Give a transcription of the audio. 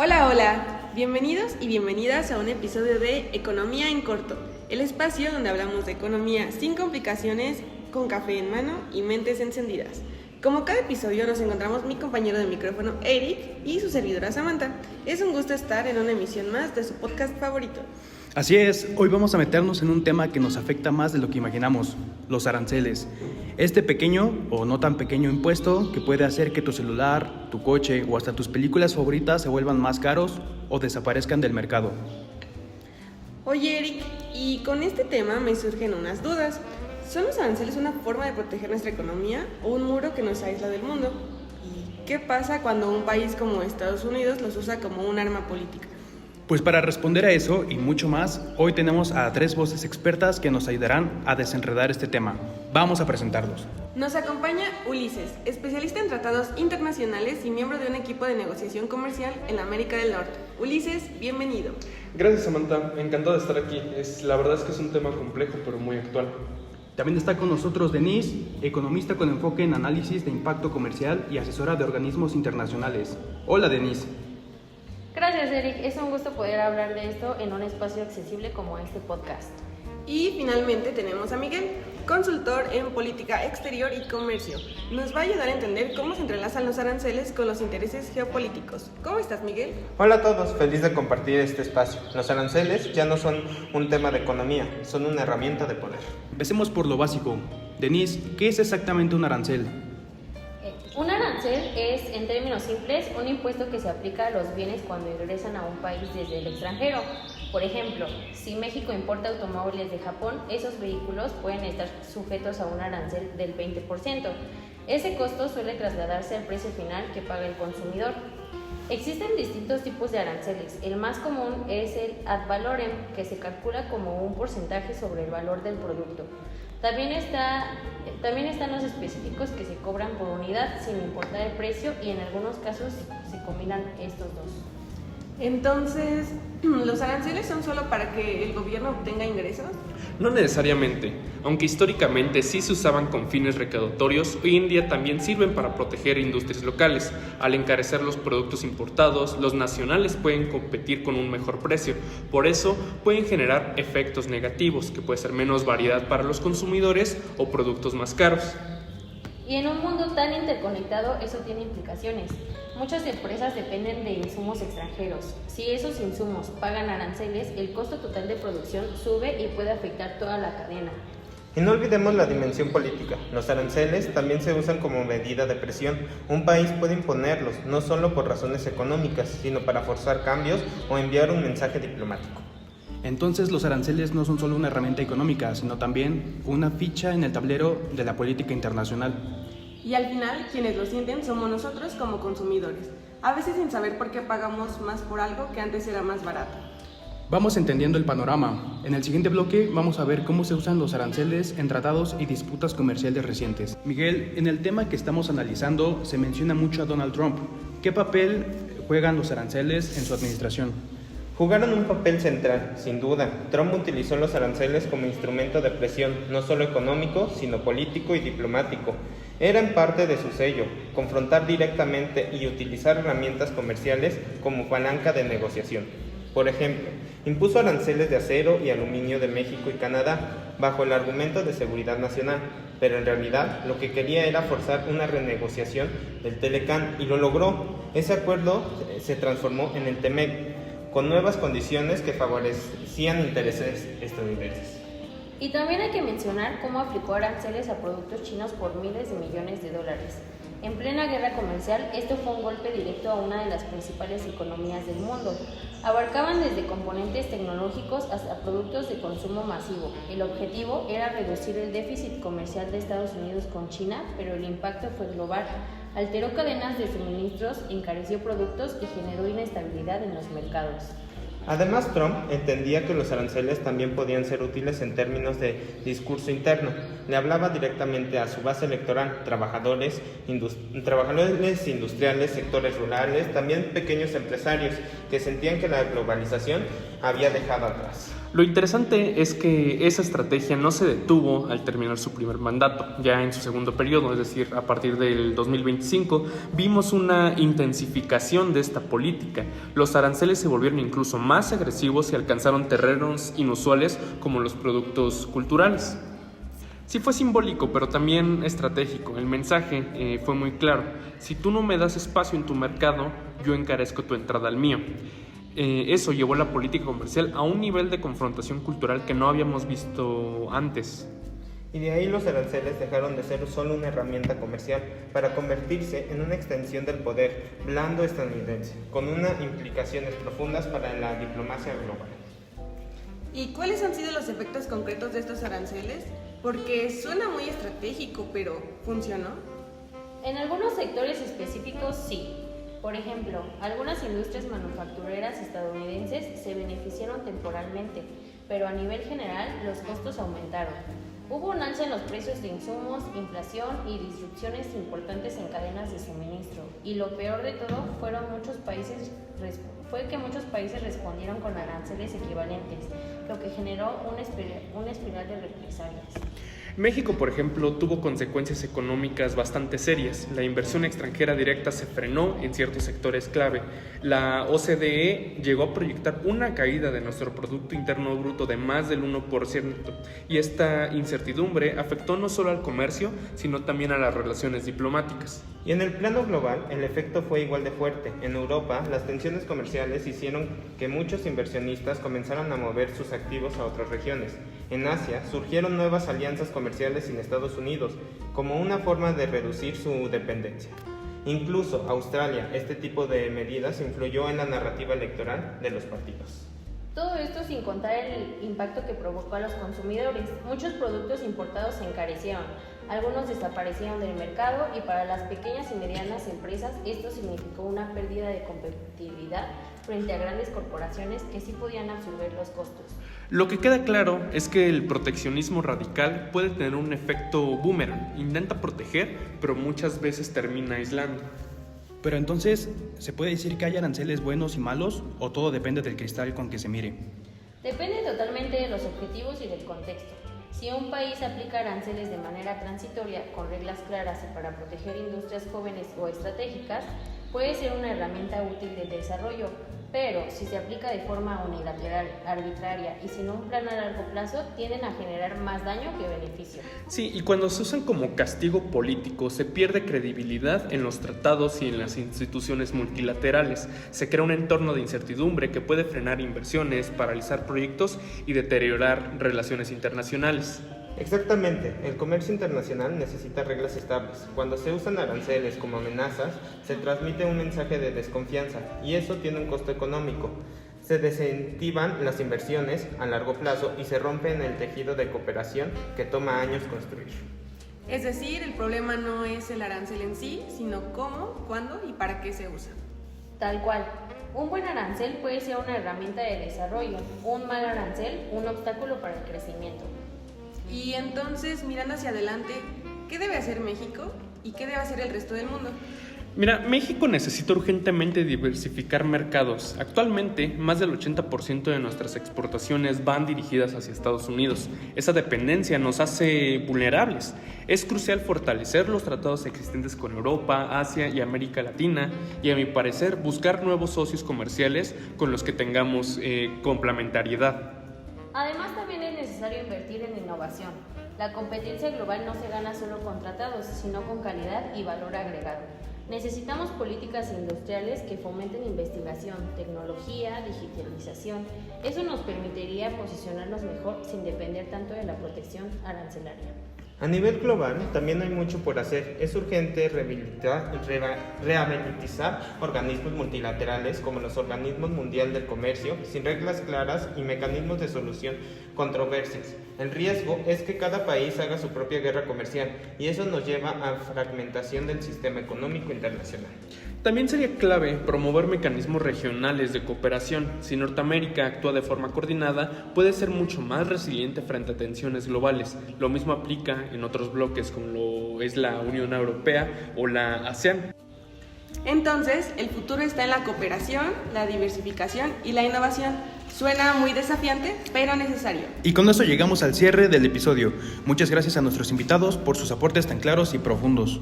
Hola, hola, bienvenidos y bienvenidas a un episodio de Economía en Corto, el espacio donde hablamos de economía sin complicaciones, con café en mano y mentes encendidas. Como cada episodio nos encontramos mi compañero de micrófono Eric y su servidora Samantha. Es un gusto estar en una emisión más de su podcast favorito. Así es, hoy vamos a meternos en un tema que nos afecta más de lo que imaginamos, los aranceles. Este pequeño o no tan pequeño impuesto que puede hacer que tu celular, tu coche o hasta tus películas favoritas se vuelvan más caros o desaparezcan del mercado. Oye Eric, y con este tema me surgen unas dudas. ¿Son los aranceles una forma de proteger nuestra economía o un muro que nos aísla del mundo? ¿Y qué pasa cuando un país como Estados Unidos los usa como un arma política? Pues para responder a eso y mucho más, hoy tenemos a 3 voces expertas que nos ayudarán a desenredar este tema. Vamos a presentarlos. Nos acompaña Ulises, especialista en tratados internacionales y miembro de un equipo de negociación comercial en América del Norte. Ulises, bienvenido. Gracias, Samantha. Encantado de estar aquí. La verdad es que es un tema complejo, pero muy actual. También está con nosotros Denise, economista con enfoque en análisis de impacto comercial y asesora de organismos internacionales. Hola, Denise. Gracias, Eric. Es un gusto poder hablar de esto en un espacio accesible como este podcast. Y finalmente tenemos a Miguel, consultor en política exterior y comercio. Nos va a ayudar a entender cómo se entrelazan los aranceles con los intereses geopolíticos. ¿Cómo estás, Miguel? Hola a todos, feliz de compartir este espacio. Los aranceles ya no son un tema de economía, son una herramienta de poder. Empecemos por lo básico. Denise, ¿qué es exactamente un arancel? Un arancel es, en términos simples, un impuesto que se aplica a los bienes cuando ingresan a un país desde el extranjero. Por ejemplo, si México importa automóviles de Japón, esos vehículos pueden estar sujetos a un arancel del 20%. Ese costo suele trasladarse al precio final que paga el consumidor. Existen distintos tipos de aranceles. El más común es el ad valorem, que se calcula como un porcentaje sobre el valor del producto. También están los específicos que se cobran por unidad sin importar el precio y en algunos casos se combinan estos dos. Entonces, ¿los aranceles son solo para que el gobierno obtenga ingresos? No necesariamente, aunque históricamente sí se usaban con fines recaudatorios, hoy en día también sirven para proteger industrias locales. Al encarecer los productos importados, los nacionales pueden competir con un mejor precio. Por eso, pueden generar efectos negativos, que puede ser menos variedad para los consumidores o productos más caros. Y en un mundo tan interconectado, eso tiene implicaciones. Muchas empresas dependen de insumos extranjeros. Si esos insumos pagan aranceles, el costo total de producción sube y puede afectar toda la cadena. Y no olvidemos la dimensión política. Los aranceles también se usan como medida de presión. Un país puede imponerlos, no solo por razones económicas, sino para forzar cambios o enviar un mensaje diplomático. Entonces los aranceles no son solo una herramienta económica, sino también una ficha en el tablero de la política internacional. Y al final, quienes lo sienten somos nosotros como consumidores, a veces sin saber por qué pagamos más por algo que antes era más barato. Vamos entendiendo el panorama. En el siguiente bloque vamos a ver cómo se usan los aranceles en tratados y disputas comerciales recientes. Miguel, en el tema que estamos analizando se menciona mucho a Donald Trump. ¿Qué papel juegan los aranceles en su administración? Jugaron un papel central, sin duda. Trump utilizó los aranceles como instrumento de presión, no solo económico, sino político y diplomático. Eran parte de su sello, confrontar directamente y utilizar herramientas comerciales como palanca de negociación. Por ejemplo, impuso aranceles de acero y aluminio de México y Canadá, bajo el argumento de seguridad nacional, pero en realidad lo que quería era forzar una renegociación del Telecán y lo logró. Ese acuerdo se transformó en el TEMEC, con nuevas condiciones que favorecían intereses estadounidenses. Y también hay que mencionar cómo aplicó aranceles a productos chinos por miles de millones de dólares. En plena guerra comercial, esto fue un golpe directo a una de las principales economías del mundo. Abarcaban desde componentes tecnológicos hasta productos de consumo masivo. El objetivo era reducir el déficit comercial de Estados Unidos con China, pero el impacto fue global. Alteró cadenas de suministros, encareció productos y generó inestabilidad en los mercados. Además, Trump entendía que los aranceles también podían ser útiles en términos de discurso interno. Le hablaba directamente a su base electoral, trabajadores industriales, sectores rurales, también pequeños empresarios que sentían que la globalización había dejado atrás. Lo interesante es que esa estrategia no se detuvo al terminar su primer mandato. Ya en su segundo periodo, es decir, a partir del 2025, vimos una intensificación de esta política. Los aranceles se volvieron incluso más agresivos y alcanzaron terrenos inusuales como los productos culturales. Sí fue simbólico, pero también estratégico. El mensaje fue muy claro. Si tú no me das espacio en tu mercado, yo encarezco tu entrada al mío. Eso llevó la política comercial a un nivel de confrontación cultural que no habíamos visto antes. Y de ahí los aranceles dejaron de ser solo una herramienta comercial para convertirse en una extensión del poder blando estadounidense, con unas implicaciones profundas para la diplomacia global. ¿Y cuáles han sido los efectos concretos de estos aranceles? Porque suena muy estratégico, pero ¿funcionó? En algunos sectores específicos sí. Por ejemplo, algunas industrias manufactureras estadounidenses se beneficiaron temporalmente, pero a nivel general los costos aumentaron. Hubo un alza en los precios de insumos, inflación y disrupciones importantes en cadenas de suministro. Y lo peor de todo fue que muchos países respondieron con aranceles equivalentes, lo que generó una espiral de represalias. México, por ejemplo, tuvo consecuencias económicas bastante serias. La inversión extranjera directa se frenó en ciertos sectores clave. La OCDE llegó a proyectar una caída de nuestro Producto Interno Bruto de más del 1%, y esta incertidumbre afectó no solo al comercio, sino también a las relaciones diplomáticas. Y en el plano global, el efecto fue igual de fuerte. En Europa, las tensiones comerciales hicieron que muchos inversionistas comenzaran a mover sus activos a otras regiones. En Asia, surgieron nuevas alianzas comerciales sin Estados Unidos, como una forma de reducir su dependencia. Incluso Australia, este tipo de medidas influyó en la narrativa electoral de los partidos. Todo esto sin contar el impacto que provocó a los consumidores. Muchos productos importados se encarecieron, algunos desaparecieron del mercado y para las pequeñas y medianas empresas esto significó una pérdida de competitividad frente a grandes corporaciones que sí podían absorber los costos. Lo que queda claro es que el proteccionismo radical puede tener un efecto boomerang. Intenta proteger, pero muchas veces termina aislando. Pero entonces, ¿se puede decir que hay aranceles buenos y malos o todo depende del cristal con que se mire? Depende totalmente de los objetivos y del contexto. Si un país aplica aranceles de manera transitoria, con reglas claras y para proteger industrias jóvenes o estratégicas, puede ser una herramienta útil de desarrollo, pero si se aplica de forma unilateral, arbitraria y sin un plan a largo plazo, tienden a generar más daño que beneficio. Sí, y cuando se usan como castigo político, se pierde credibilidad en los tratados y en las instituciones multilaterales. Se crea un entorno de incertidumbre que puede frenar inversiones, paralizar proyectos y deteriorar relaciones internacionales. Exactamente, el comercio internacional necesita reglas estables. Cuando se usan aranceles como amenazas, se transmite un mensaje de desconfianza y eso tiene un costo económico. Se desincentivan las inversiones a largo plazo y se rompe en el tejido de cooperación que toma años construir. Es decir, el problema no es el arancel en sí, sino cómo, cuándo y para qué se usa. Tal cual. Un buen arancel puede ser una herramienta de desarrollo, un mal arancel un obstáculo para el crecimiento. Y entonces, mirando hacia adelante, ¿qué debe hacer México y qué debe hacer el resto del mundo? Mira, México necesita urgentemente diversificar mercados. Actualmente, más del 80% de nuestras exportaciones van dirigidas hacia Estados Unidos. Esa dependencia nos hace vulnerables. Es crucial fortalecer los tratados existentes con Europa, Asia y América Latina y, a mi parecer, buscar nuevos socios comerciales con los que tengamos complementariedad. Además, también es necesario invertir en innovación. La competencia global no se gana solo con tratados, sino con calidad y valor agregado. Necesitamos políticas industriales que fomenten investigación, tecnología, digitalización. Eso nos permitiría posicionarnos mejor sin depender tanto de la protección arancelaria. A nivel global, también hay mucho por hacer. Es urgente rehabilitar organismos multilaterales como los organismos mundial del comercio, sin reglas claras y mecanismos de solución controversias. El riesgo es que cada país haga su propia guerra comercial y eso nos lleva a fragmentación del sistema económico internacional. También sería clave promover mecanismos regionales de cooperación. Si Norteamérica actúa de forma coordinada, puede ser mucho más resiliente frente a tensiones globales. Lo mismo aplica en otros bloques como lo es la Unión Europea o la ASEAN. Entonces, el futuro está en la cooperación, la diversificación y la innovación. Suena muy desafiante, pero necesario. Y con eso llegamos al cierre del episodio. Muchas gracias a nuestros invitados por sus aportes tan claros y profundos.